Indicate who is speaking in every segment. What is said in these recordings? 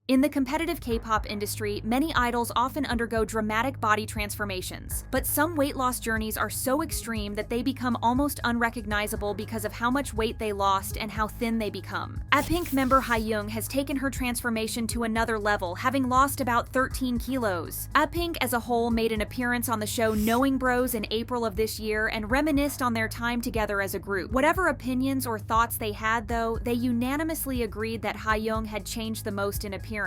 Speaker 1: In the competitive K-pop industry, many idols often undergo dramatic body transformations, but some weight loss journeys are so extreme that they become almost unrecognizable because of how much weight they lost and how thin they become. Pink member Haeyoung has taken her transformation to another level, having lost about 13 kilos. Pink as a whole made an appearance on the show Knowing Bros in April of this year and reminisced on their time together as a group. Whatever opinions or thoughts they had though, they unanimously agreed that Haeyoung had changed the most in appearance.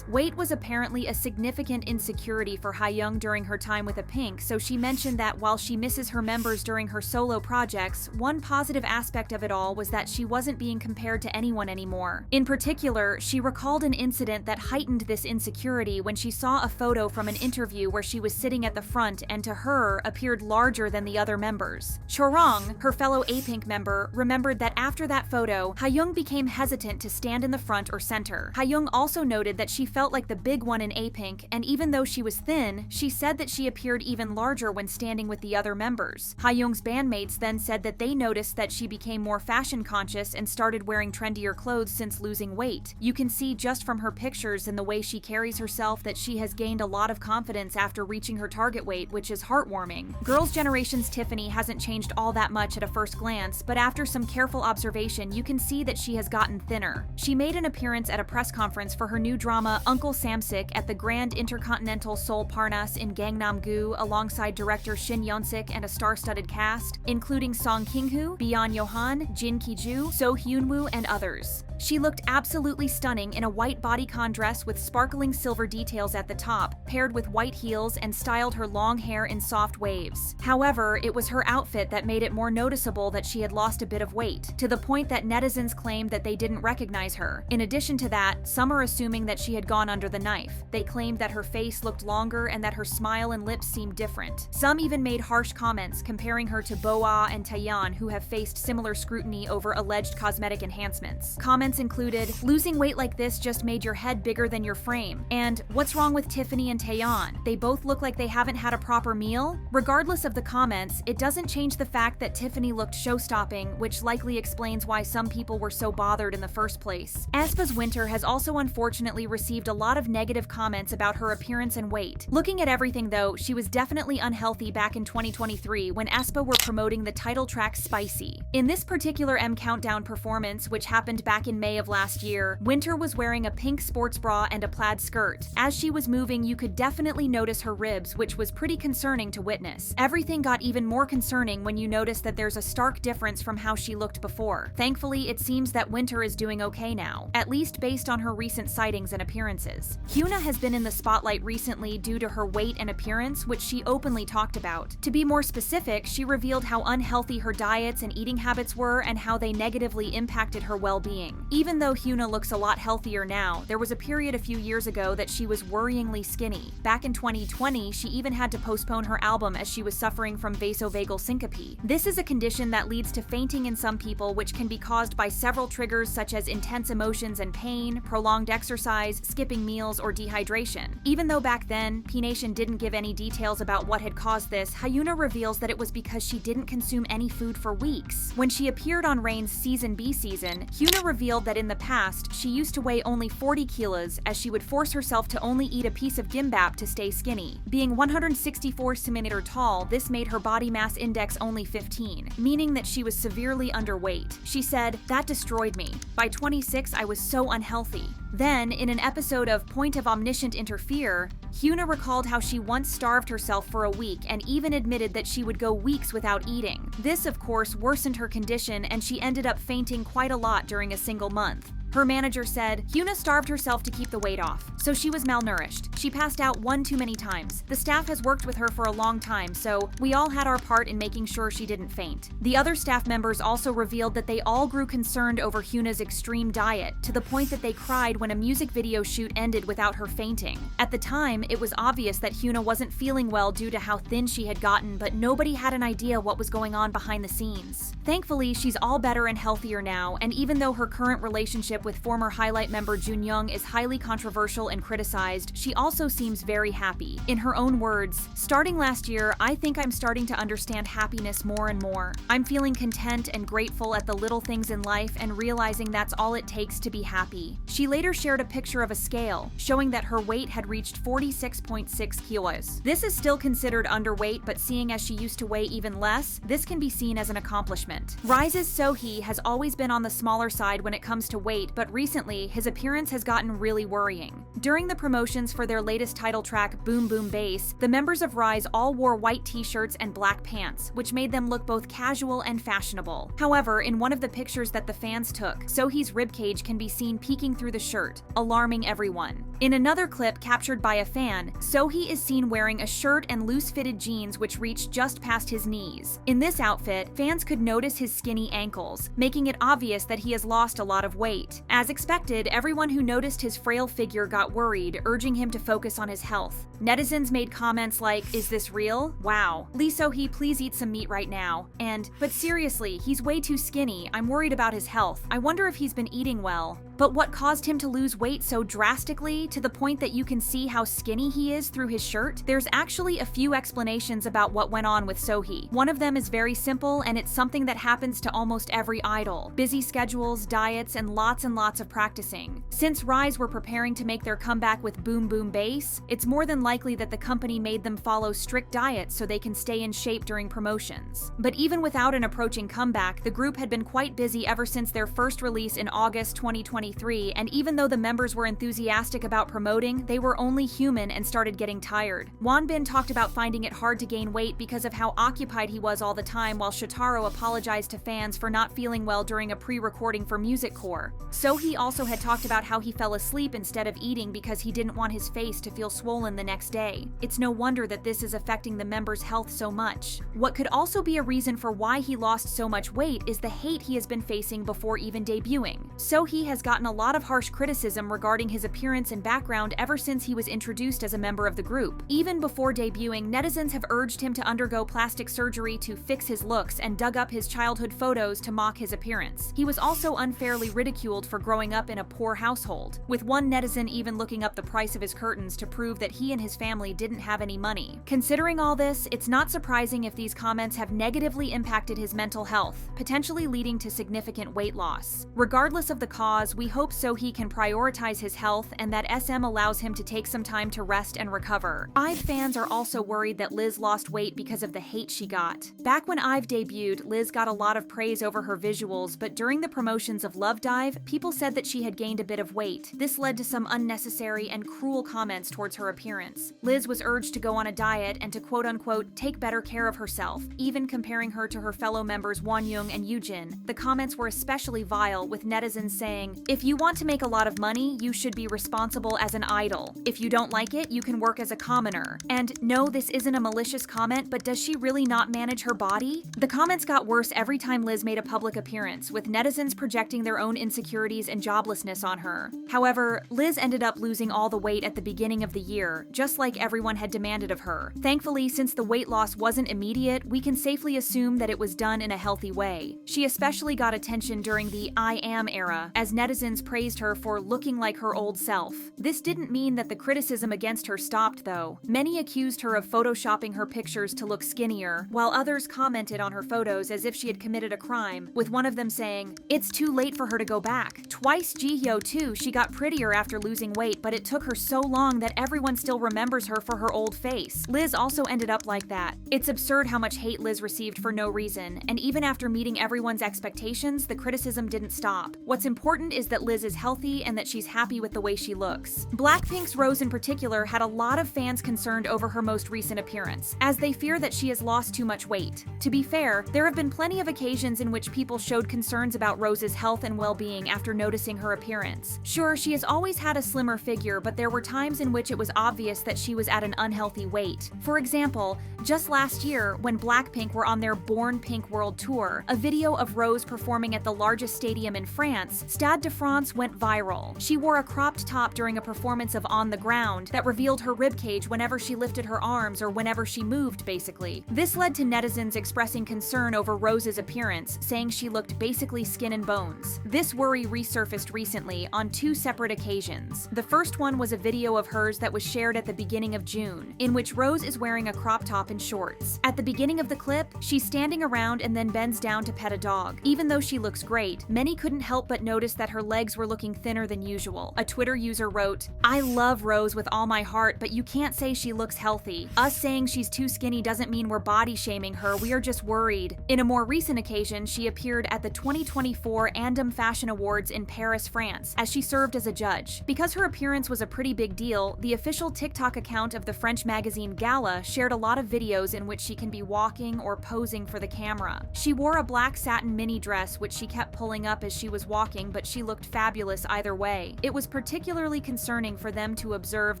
Speaker 1: Weight was apparently a significant insecurity for Haeyoung during her time with Pink, so she mentioned that while she misses her members during her solo projects, one positive aspect of it all was that she wasn't being compared to anyone anymore. In particular, she recalled an incident that heightened this insecurity when she saw a photo from an interview where she was sitting at the front and to her appeared larger than the other members. Chorong, her fellow Pink member, remembered that after that photo, Haeyoung became hesitant to stand in the front or center. Haeyoung also noted that she felt like the big one in Pink, and even though she was thin, she said that she appeared even larger when standing with the other members. Haeyoung's bandmates then said that they noticed that she became more fashion conscious and started wearing trendier clothes since losing weight. You can see just from her pictures and the way she carries herself that she has gained a lot of confidence after reaching her target weight, which is heartwarming. Girls' Generation's Tiffany hasn't changed all that much at a first glance, but after some careful observation, you can see that she has gotten thinner. She made an appearance at a press conference for her new drama Uncle Samsik at the Grand Intercontinental Seoul Parnas in Gangnam-gu alongside director Shin Yeon-sik and a star-studded cast, including Song King-hoo, Byeon Yohan, Jin Ki-ju, So Hyun-woo, and others. She looked absolutely stunning in a white bodycon dress with sparkling silver details at the top, paired with white heels, and styled her long hair in soft waves. However, it was her outfit that made it more noticeable that she had lost a bit of weight, to the point that netizens claimed that they didn't recognize her. In addition to that, some are assuming that she had gone under the knife. They claimed that her face looked longer and that her smile and lips seemed different. Some even made harsh comments comparing her to Boa and Taeyeon, who have faced similar scrutiny over alleged cosmetic enhancements. Comments included, "Losing weight like this just made your head bigger than your frame," and "What's wrong with Tiffany and Taeyeon? They both look like they haven't had a proper meal?" Regardless of the comments, it doesn't change the fact that Tiffany looked show-stopping, which likely explains why some people were so bothered in the first place. aespa's Winter has also unfortunately received a lot of negative comments about her appearance and weight. Looking at everything though, she was definitely unhealthy back in 2023 when aespa were promoting the title track Spicy. In this particular M Countdown performance, which happened back in May of last year, Winter was wearing a pink sports bra and a plaid skirt. As she was moving, you could definitely notice her ribs, which was pretty concerning to witness. Everything got even more concerning when you notice that there's a stark difference from how she looked before. Thankfully, it seems that Winter is doing okay now, at least based on her recent sightings and appearances. Hyuna has been in the spotlight recently due to her weight and appearance, which she openly talked about. To be more specific, she revealed how unhealthy her diets and eating habits were and how they negatively impacted her well-being. Even though Hyuna looks a lot healthier now, there was a period a few years ago that she was worryingly skinny. Back in 2020, she even had to postpone her album as she was suffering from vasovagal syncope. This is a condition that leads to fainting in some people, which can be caused by several triggers such as intense emotions and pain, prolonged exercise, skipping meals, or dehydration. Even though back then, P-Nation didn't give any details about what had caused this, Hyuna reveals that it was because she didn't consume any food for weeks. When she appeared on Rain's Season B season, Hyuna revealed that in the past, she used to weigh only 40 kilos as she would force herself to only eat a piece of gimbap to stay skinny. Being 164 cm tall, this made her body mass index only 15, meaning that she was severely underweight. She said, "That destroyed me. By 26, I was so unhealthy." Then, in an episode of Point of Omniscient Interfere, Hyuna recalled how she once starved herself for a week and even admitted that she would go weeks without eating. This, of course, worsened her condition and she ended up fainting quite a lot during a single month. Her manager said, "Hyuna starved herself to keep the weight off, so she was malnourished. She passed out one too many times. The staff has worked with her for a long time, so we all had our part in making sure she didn't faint." The other staff members also revealed that they all grew concerned over Hyuna's extreme diet, to the point that they cried when a music video shoot ended without her fainting. At the time, it was obvious that Hyuna wasn't feeling well due to how thin she had gotten, but nobody had an idea what was going on behind the scenes. Thankfully, she's all better and healthier now, and even though her current relationship with former Highlight member Junyoung is highly controversial and criticized, she also seems very happy. In her own words, "Starting last year, I think I'm starting to understand happiness more and more. I'm feeling content and grateful at the little things in life and realizing that's all it takes to be happy." She later shared a picture of a scale, showing that her weight had reached 46.6 kilos. This is still considered underweight, but seeing as she used to weigh even less, this can be seen as an accomplishment. Rise's Sohee has always been on the smaller side when it comes to weight, but recently, his appearance has gotten really worrying. During the promotions for their latest title track, Boom Boom Bass, the members of Rise all wore white t-shirts and black pants, which made them look both casual and fashionable. However, in one of the pictures that the fans took, Sohee's ribcage can be seen peeking through the shirt, alarming everyone. In another clip captured by a fan, Sohee is seen wearing a shirt and loose-fitted jeans which reach just past his knees. In this outfit, fans could notice his skinny ankles, making it obvious that he has lost a lot of weight. As expected, everyone who noticed his frail figure got worried, urging him to focus on his health. Netizens made comments like, "Is this real? Wow. Lee Sohee, please eat some meat right now." And, "But seriously, he's way too skinny. I'm worried about his health. I wonder if he's been eating well." But what caused him to lose weight so drastically, to the point that you can see how skinny he is through his shirt? There's actually a few explanations about what went on with Sohee. One of them is very simple, and it's something that happens to almost every idol: busy schedules, diets, and lots of practicing. Since Rise were preparing to make their comeback with Boom Boom Bass, it's more than likely that the company made them follow strict diets so they can stay in shape during promotions. But even without an approaching comeback, the group had been quite busy ever since their first release in August 2023, and even though the members were enthusiastic about promoting, they were only human and started getting tired. Wonbin talked about finding it hard to gain weight because of how occupied he was all the time, while Shotaro apologized to fans for not feeling well during a pre-recording for Music Core. Sohee also had talked about how he fell asleep instead of eating because he didn't want his face to feel swollen the next day. It's no wonder that this is affecting the members' health so much. What could also be a reason for why he lost so much weight is the hate he has been facing before even debuting. Sohee has gotten a lot of harsh criticism regarding his appearance and background ever since he was introduced as a member of the group. Even before debuting, netizens have urged him to undergo plastic surgery to fix his looks and dug up his childhood photos to mock his appearance. He was also unfairly ridiculed for growing up in a poor household, with one netizen even looking up the price of his curtains to prove that he and his family didn't have any money. Considering all this, it's not surprising if these comments have negatively impacted his mental health, potentially leading to significant weight loss. Regardless of the cause, we hope Sohee can prioritize his health and that SM allows him to take some time to rest and recover. IVE fans are also worried that Liz lost weight because of the hate she got. Back when IVE debuted, Liz got a lot of praise over her visuals, but during the promotions of Love Dive, people said that she had gained a bit of weight. This led to some unnecessary and cruel comments towards her appearance. Liz was urged to go on a diet and to quote-unquote take better care of herself, even comparing her to her fellow members Wonyoung and Yoojin. The comments were especially vile, with netizens saying, "If you want to make a lot of money, you should be responsible as an idol. If you don't like it, you can work as a commoner." And no, this isn't a malicious comment, but does she really not manage her body? The comments got worse every time Liz made a public appearance, with netizens projecting their own insecurities and joblessness on her. However, Liz ended up losing all the weight at the beginning of the year, just like everyone had demanded of her. Thankfully, since the weight loss wasn't immediate, we can safely assume that it was done in a healthy way. She especially got attention during the I Am era, as netizens praised her for looking like her old self. This didn't mean that the criticism against her stopped, though. Many accused her of photoshopping her pictures to look skinnier, while others commented on her photos as if she had committed a crime, with one of them saying, "It's too late for her to go back." Twice Jihyo too, she got prettier after losing weight, but it took her so long that everyone still remembers her for her old face. Liz also ended up like that. It's absurd how much hate Liz received for no reason, and even after meeting everyone's expectations, the criticism didn't stop. What's important is that Liz is healthy and that she's happy with the way she looks. Blackpink's Rose in particular had a lot of fans concerned over her most recent appearance, as they fear that she has lost too much weight. To be fair, there have been plenty of occasions in which people showed concerns about Rose's health and well-being after noticing her appearance. Sure, she has always had a slimmer figure, but there were times in which it was obvious that she was at an unhealthy weight. For example, just last year, when Blackpink were on their Born Pink World Tour, a video of Rose performing at the largest stadium in France, Stade de France went viral. She wore a cropped top during a performance of On the Ground that revealed her ribcage whenever she lifted her arms or whenever she moved, basically. This led to netizens expressing concern over Rose's appearance, saying she looked basically skin and bones. This worry resurfaced recently on two separate occasions. The first one was a video of hers that was shared at the beginning of June, in which Rose is wearing a crop top and shorts. At the beginning of the clip, she's standing around and then bends down to pet a dog. Even though she looks great, many couldn't help but notice that her legs were looking thinner than usual. A Twitter user wrote, "I love Rose with all my heart, but you can't say she looks healthy. Us saying she's too skinny doesn't mean we're body shaming her, we are just worried." In a more recent occasion, she appeared at the 2024 Andom Fashion Awards in Paris, France, as she served as a judge. Because her appearance was a pretty big deal, the official TikTok account of the French magazine Gala shared a lot of videos in which she can be walking or posing for the camera. She wore a black satin mini dress which she kept pulling up as she was walking, but she looked fabulous either way. It was particularly concerning for them to observe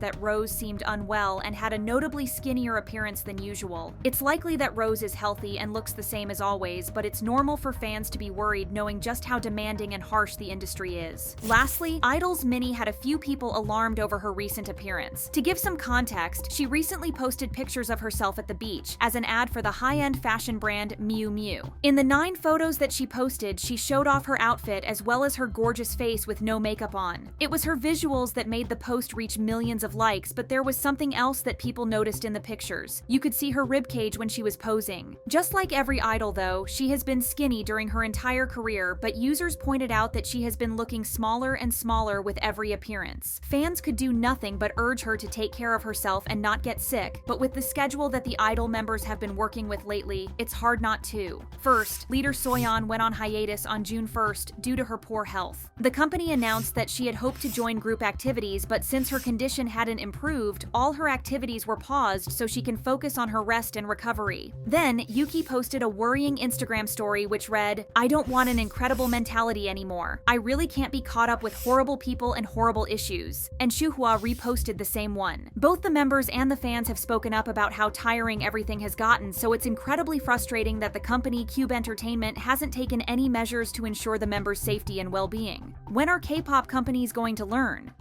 Speaker 1: that Rose seemed unwell and had a notably skinnier appearance than usual. It's likely that Rose is healthy and looks the same as always, but it's normal for fans to be worried knowing just how demanding and harsh the industry is. Lastly, Idol's Minnie had a few people alarmed over her recent appearance. To give some context, she recently posted pictures of herself at the beach as an ad for the high-end fashion brand Miu Miu. In the 9 photos that she posted, she showed off her outfit as well as her gorgeous face with no makeup on. It was her visuals that made the post reach millions of likes, but there was something else that people noticed in the pictures. You could see her ribcage when she was posing. Just like every idol though, she has been skinny during her entire career, but users pointed out that she has been looking smaller and smaller with every appearance. Fans could do nothing but urge her to take care of herself and not get sick, but with the schedule that the Idol members have been working with lately, it's hard not to. First, leader Soyeon went on hiatus on June 1st due to her poor health. The company announced that she had hoped to join group activities, but since her condition hadn't improved, all her activities were paused so she can focus on her rest and recovery. Then, Yuki posted a worrying Instagram story which read, "I don't want an incredible mentality anymore. I really can't be caught up with horrible people and horrible issues." And Shuhua reposted the same one. Both the members and the fans have spoken up about how tiring everything has gotten, so it's incredibly frustrating that the company Cube Entertainment hasn't taken any measures to ensure the members' safety and well-being. When are K-pop companies going to learn?